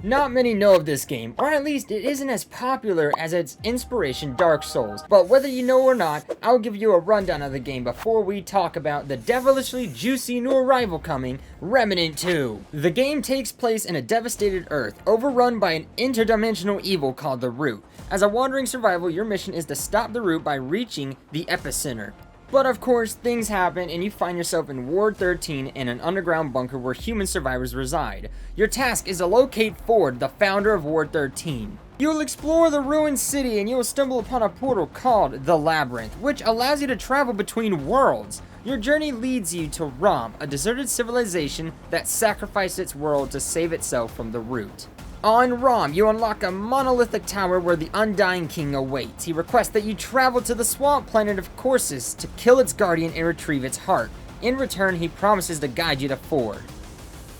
Not many know of this game, or at least it isn't as popular as its inspiration Dark Souls, but whether you know or not, I'll give you a rundown of the game before we talk about the devilishly juicy new arrival coming, Remnant 2. The game takes place in a devastated Earth, overrun by an interdimensional evil called the Root. As a wandering survival, your mission is to stop the Root by reaching the epicenter. But of course, things happen and you find yourself in Ward 13 in an underground bunker where human survivors reside. Your task is to locate Ford, the founder of Ward 13. You'll explore the ruined city and you'll stumble upon a portal called the Labyrinth, which allows you to travel between worlds. Your journey leads you to Rom, a deserted civilization that sacrificed its world to save itself from the Root. On Rom, you unlock a monolithic tower where the Undying King awaits. He requests that you travel to the swamp planet of Corsus to kill its guardian and retrieve its heart. In return, he promises to guide you to Ford.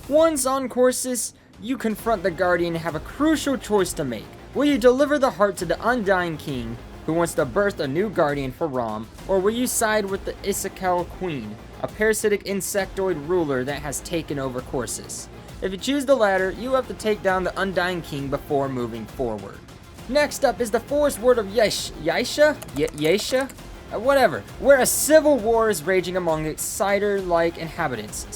Once on Corsus, you confront the guardian and have a crucial choice to make. Will you deliver the heart to the Undying King, who wants to birth a new guardian for Rom, or will you side with the Issachel Queen, a parasitic insectoid ruler that has taken over Corsus? If you choose the latter, you have to take down the Undying King before moving forward. Next up is the Forest Ward of Yesha, whatever, where a civil war is raging among its Cider-like inhabitants.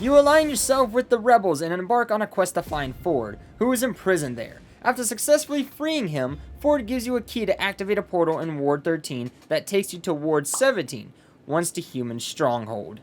You align yourself with the rebels and embark on a quest to find Ford, who is imprisoned there. After successfully freeing him, Ford gives you a key to activate a portal in Ward 13 that takes you to Ward 17, once the human stronghold.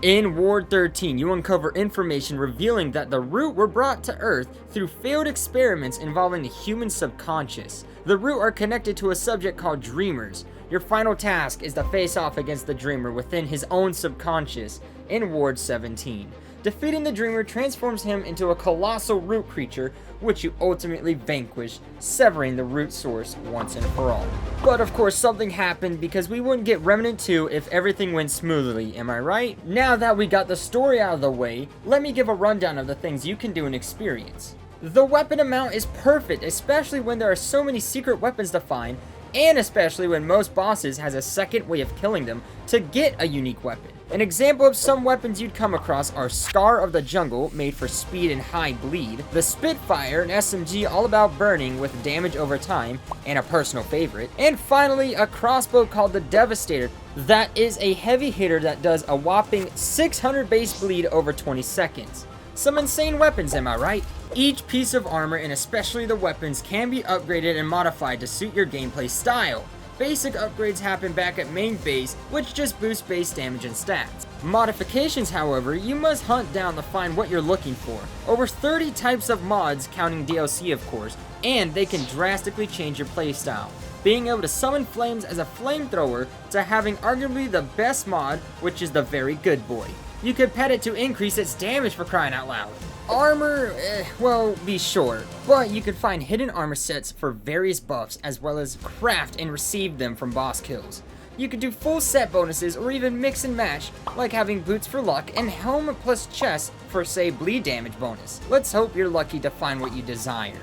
In Ward 13, you uncover information revealing that the Root were brought to Earth through failed experiments involving the human subconscious. The Root are connected to a subject called Dreamers. Your final task is to face off against the Dreamer within his own subconscious in Ward 17. Defeating the Dreamer transforms him into a colossal Root creature, which you ultimately vanquish, severing the Root source once and for all. But of course, something happened because we wouldn't get Remnant 2 if everything went smoothly, am I right? Now that we got the story out of the way, let me give a rundown of the things you can do and experience. The weapon amount is perfect, especially when there are so many secret weapons to find, and especially when most bosses has a second way of killing them to get a unique weapon. An example of some weapons you'd come across are Scar of the Jungle, made for speed and high bleed, the Spitfire, an SMG all about burning with damage over time, and a personal favorite, and finally a crossbow called the Devastator that is a heavy hitter that does a whopping 600 base bleed over 20 seconds. Some insane weapons, am I right? Each piece of armor, and especially the weapons, can be upgraded and modified to suit your gameplay style. Basic upgrades happen back at main base, which just boosts base damage and stats. Modifications, however, you must hunt down to find what you're looking for. Over 30 types of mods, counting DLC of course, and they can drastically change your playstyle. Being able to summon flames as a flamethrower to having arguably the best mod, which is the Very Good Boy. You could pet it to increase its damage, for crying out loud. Armor, well, be sure, but you can find hidden armor sets for various buffs as well as craft and receive them from boss kills. You can do full set bonuses or even mix and match, like having boots for luck and helmet plus chest for say bleed damage bonus. Let's hope you're lucky to find what you desire.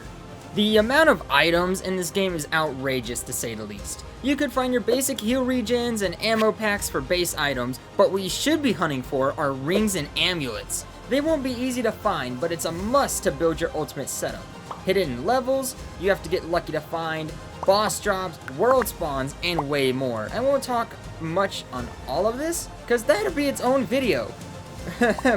The amount of items in this game is outrageous to say the least. You could find your basic heal regens and ammo packs for base items, but what you should be hunting for are rings and amulets. They won't be easy to find, but it's a must to build your ultimate setup. Hidden levels, you have to get lucky to find, boss drops, world spawns, and way more. I won't talk much on all of this, because that'll be its own video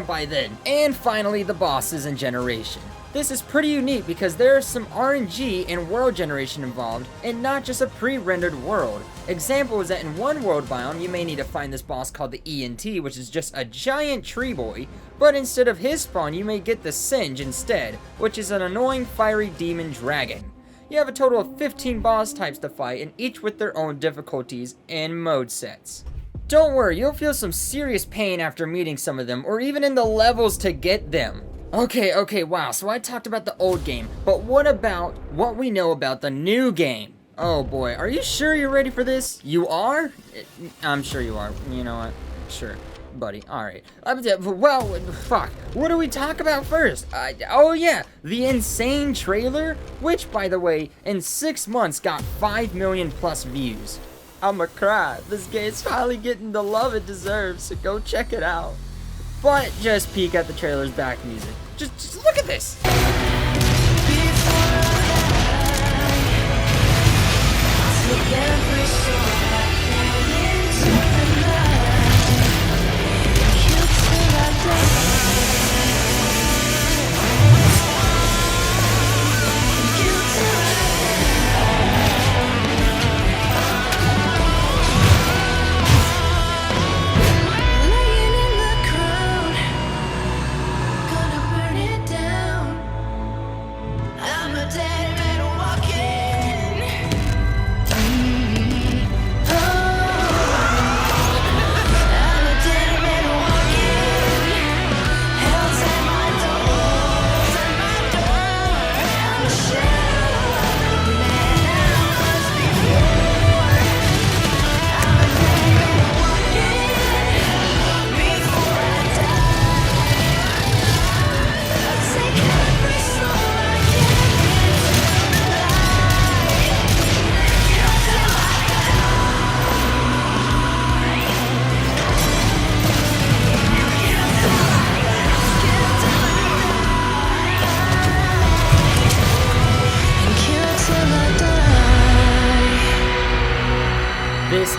by then. And finally, the bosses and generation. This is pretty unique because there is some RNG and world generation involved, and not just a pre-rendered world. Example is that in one world biome, you may need to find this boss called the ENT, which is just a giant tree boy, but instead of his spawn, you may get the Singe instead, which is an annoying fiery demon dragon. You have a total of 15 boss types to fight, and each with their own difficulties and mode sets. Don't worry, you'll feel some serious pain after meeting some of them, or even in the levels to get them. Okay, wow, so I talked about the old game, but what about what we know about the new game? Oh boy, are you sure you're ready for this? You are? I'm sure you are. You know what? Sure, buddy, alright. Well, fuck, what do we talk about first? Oh yeah, the insane trailer, which, by the way, in 6 months got 5 million plus views. I'ma cry, this game's finally getting the love it deserves, so go check it out. But just peek at the trailer's back music. Just look at this.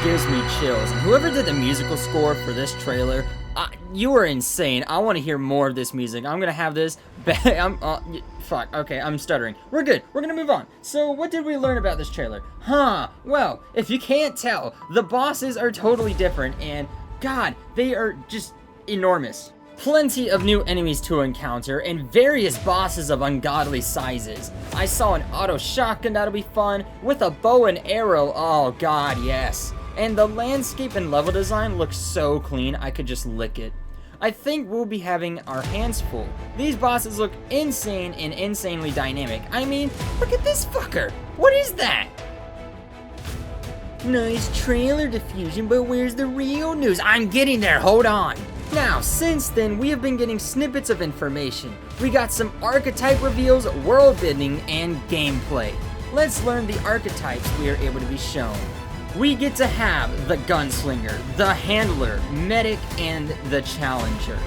just gives me chills. And whoever did the musical score for this trailer, you are insane. I want to hear more of this music. I'm gonna have this. Fuck. Okay, I'm stuttering. We're good. We're gonna move on. So, what did we learn about this trailer? Well, if you can't tell, the bosses are totally different, and God, they are just enormous. Plenty of new enemies to encounter, and various bosses of ungodly sizes. I saw an auto shotgun that'll be fun, with a bow and arrow, oh god, yes. And the landscape and level design looks so clean, I could just lick it. I think we'll be having our hands full. These bosses look insane and insanely dynamic. I mean, look at this fucker! What is that? Nice trailer, Diffusion, but where's the real news? I'm getting there, hold on! Now, since then, we have been getting snippets of information. We got some archetype reveals, world building, and gameplay. Let's learn the archetypes we are able to be shown. We get to have the Gunslinger, the Handler, Medic, and the Challenger.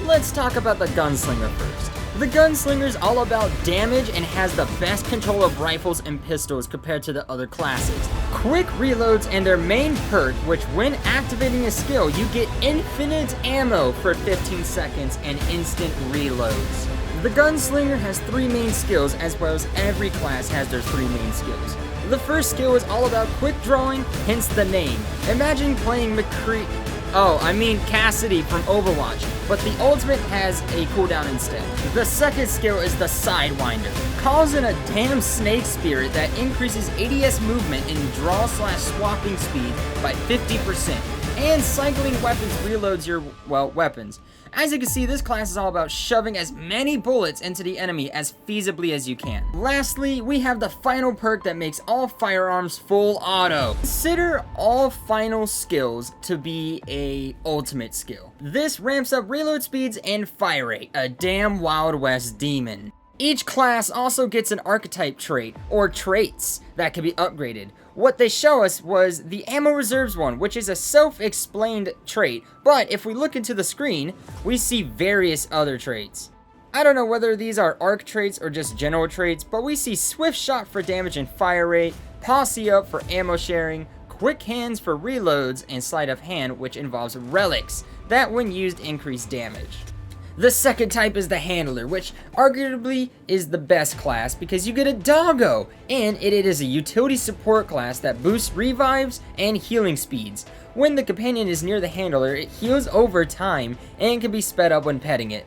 Let's talk about the Gunslinger first. The Gunslinger is all about damage and has the best control of rifles and pistols compared to the other classes. Quick reloads and their main perk, which when activating a skill, you get infinite ammo for 15 seconds and instant reloads. The Gunslinger has 3 main skills, as well as every class has their 3 main skills. The first skill is all about quick drawing, hence the name. Imagine playing Cassidy from Overwatch, but the ultimate has a cooldown instead. The second skill is the Sidewinder. Calls in a damn snake spirit that increases ADS movement and draw/swapping speed by 50%, and cycling weapons reloads your, weapons. As you can see, this class is all about shoving as many bullets into the enemy as feasibly as you can. Lastly, we have the final perk that makes all firearms full auto. Consider all final skills to be a ultimate skill. This ramps up reload speeds and fire rate, a damn Wild West demon. Each class also gets an archetype trait, or traits, that can be upgraded. What they show us was the ammo reserves one, which is a self-explained trait, but if we look into the screen, we see various other traits. I don't know whether these are arc traits or just general traits, but we see swift shot for damage and fire rate, posse up for ammo sharing, quick hands for reloads, and sleight of hand, which involves relics that when used increase damage. The second type is the Handler, which arguably is the best class because you get a doggo, and it is a utility support class that boosts revives and healing speeds. When the companion is near the Handler, it heals over time and can be sped up when petting it.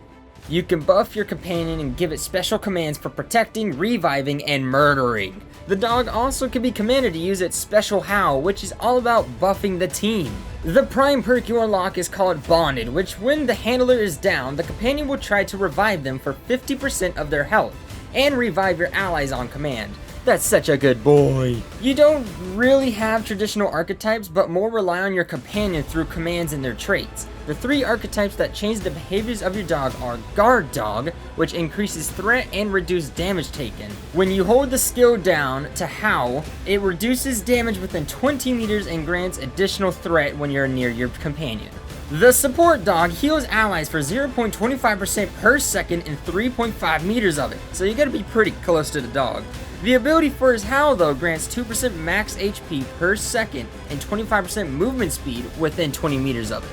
You can buff your companion and give it special commands for protecting, reviving, and murdering. The dog also can be commanded to use its special howl, which is all about buffing the team. The prime perk you unlock is called Bonded, which when the Handler is down, the companion will try to revive them for 50% of their health, and revive your allies on command. That's such a good boy. You don't really have traditional archetypes, but more rely on your companion through commands and their traits. The 3 archetypes that change the behaviors of your dog are Guard Dog, which increases threat and reduces damage taken. When you hold the skill down to howl, it reduces damage within 20 meters and grants additional threat when you're near your companion. The Support Dog heals allies for 0.25% per second in 3.5 meters of it, so you gotta be pretty close to the dog. The ability for his howl though grants 2% max HP per second and 25% movement speed within 20 meters of it.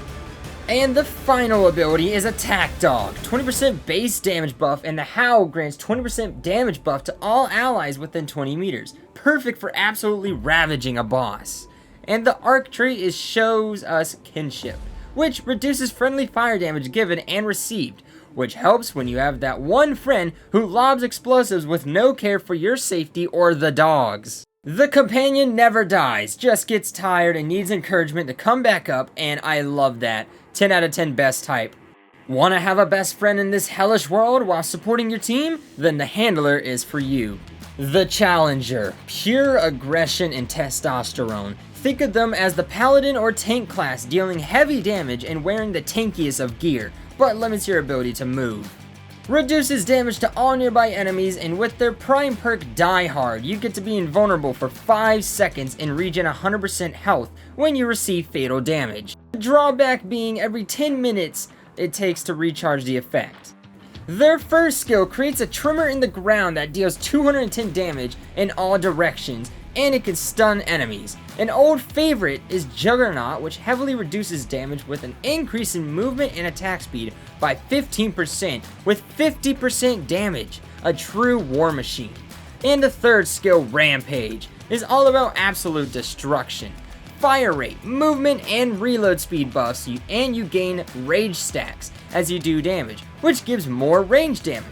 And the final ability is Attack Dog, 20% base damage buff, and the howl grants 20% damage buff to all allies within 20 meters. Perfect for absolutely ravaging a boss. And the arc trait shows us Kinship, which reduces friendly fire damage given and received, which helps when you have that one friend who lobs explosives with no care for your safety or the dog's. The companion never dies, just gets tired and needs encouragement to come back up, and I love that. 10 out of 10 best type. Wanna have a best friend in this hellish world while supporting your team? Then the Handler is for you. The Challenger, pure aggression and testosterone. Think of them as the paladin or tank class dealing heavy damage and wearing the tankiest of gear, but limits your ability to move. Reduces damage to all nearby enemies, and with their prime perk Die Hard, you get to be invulnerable for 5 seconds and regen 100% health when you receive fatal damage. The drawback being every 10 minutes it takes to recharge the effect. Their first skill creates a tremor in the ground that deals 210 damage in all directions, and it can stun enemies. An old favorite is Juggernaut, which heavily reduces damage with an increase in movement and attack speed by 15% with 50% damage. A true war machine. And the third skill, Rampage, is all about absolute destruction. Fire rate, movement, and reload speed buffs you, and you gain rage stacks as you do damage, which gives more range damage.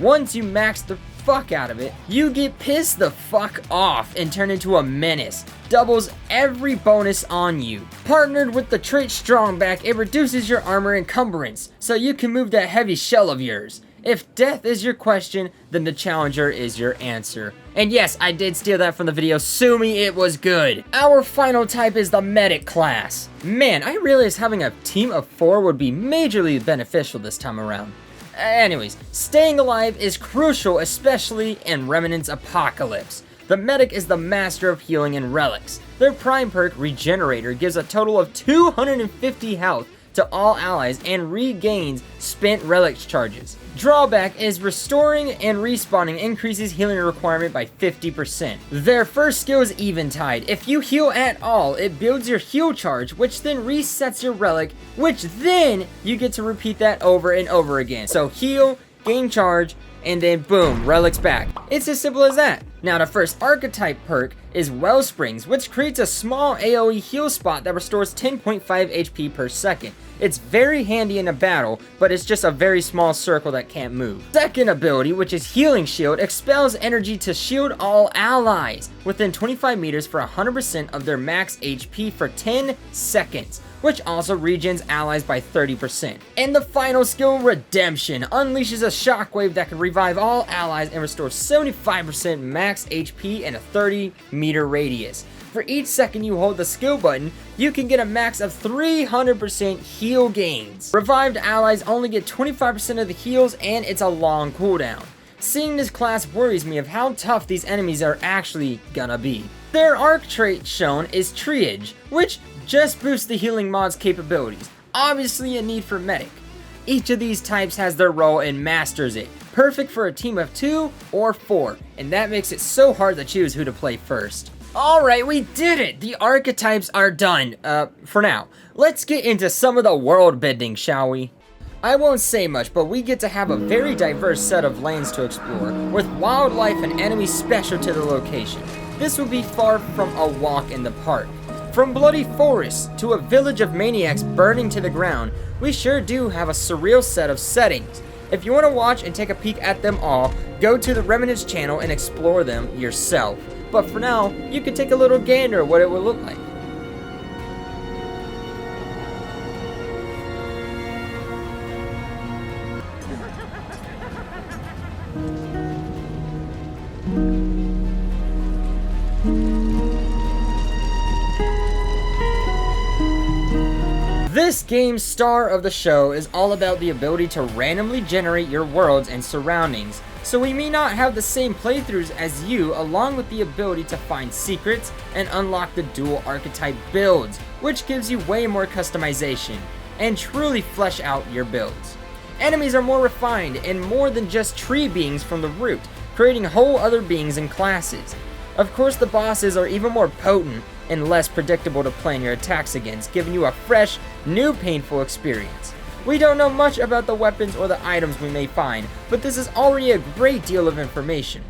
Once you max the fuck out of it, you get pissed the fuck off and turn into a menace. Doubles every bonus on you. Partnered with the trait Strongback, it reduces your armor encumbrance, so you can move that heavy shell of yours. If death is your question, then the Challenger is your answer. And yes, I did steal that from the video, sue me, it was good. Our final type is the Medic class. Man, I realized having a team of 4 would be majorly beneficial this time around. Anyways, staying alive is crucial, especially in Remnant's Apocalypse. The Medic is the master of healing and relics. Their prime perk, Regenerator, gives a total of 250 health to all allies and regains spent relics charges. Drawback is restoring and respawning increases healing requirement by 50%. Their first skill is Eventide. If you heal at all, it builds your heal charge, which then resets your relic, which then you get to repeat that over and over again. So heal, gain charge, and then boom, relics back. It's as simple as that. Now the first archetype perk is Wellsprings, which creates a small AoE heal spot that restores 10.5 HP per second. It's very handy in a battle, but it's just a very small circle that can't move. Second ability, which is Healing Shield, expels energy to shield all allies within 25 meters for 100% of their max HP for 10 seconds. Which also regens allies by 30%. And the final skill, Redemption, unleashes a shockwave that can revive all allies and restore 75% max HP in a 30-meter radius. For each second you hold the skill button, you can get a max of 300% heal gains. Revived allies only get 25% of the heals, and it's a long cooldown. Seeing this class worries me of how tough these enemies are actually gonna be. Their arc trait shown is Triage, which just boosts the healing mod's capabilities. Obviously a need for Medic. Each of these types has their role and masters it. Perfect for a team of 2 or 4, and that makes it so hard to choose who to play first. Alright, we did it! The archetypes are done, for now. Let's get into some of the world bending, shall we? I won't say much, but we get to have a very diverse set of lands to explore, with wildlife and enemies special to the location. This will be far from a walk in the park. From bloody forests to a village of maniacs burning to the ground, we sure do have a surreal set of settings. If you want to watch and take a peek at them all, go to the Remnant's channel and explore them yourself. But for now, you can take a little gander at what it would look like. This game's star of the show is all about the ability to randomly generate your worlds and surroundings, so we may not have the same playthroughs as you, along with the ability to find secrets and unlock the dual archetype builds, which gives you way more customization, and truly flesh out your builds. Enemies are more refined and more than just tree beings from the root, creating whole other beings and classes. Of course, the bosses are even more potent and less predictable to plan your attacks against, giving you a fresh, new painful experience. We don't know much about the weapons or the items we may find, but this is already a great deal of information.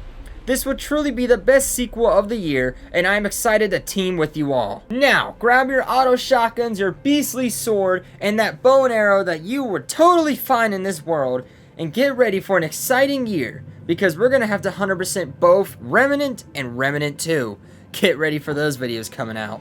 This would truly be the best sequel of the year, and I'm excited to team with you all. Now, grab your auto shotguns, your beastly sword, and that bow and arrow that you were totally fine in this world, and get ready for an exciting year, because we're gonna have to 100% both Remnant and Remnant 2. Get ready for those videos coming out.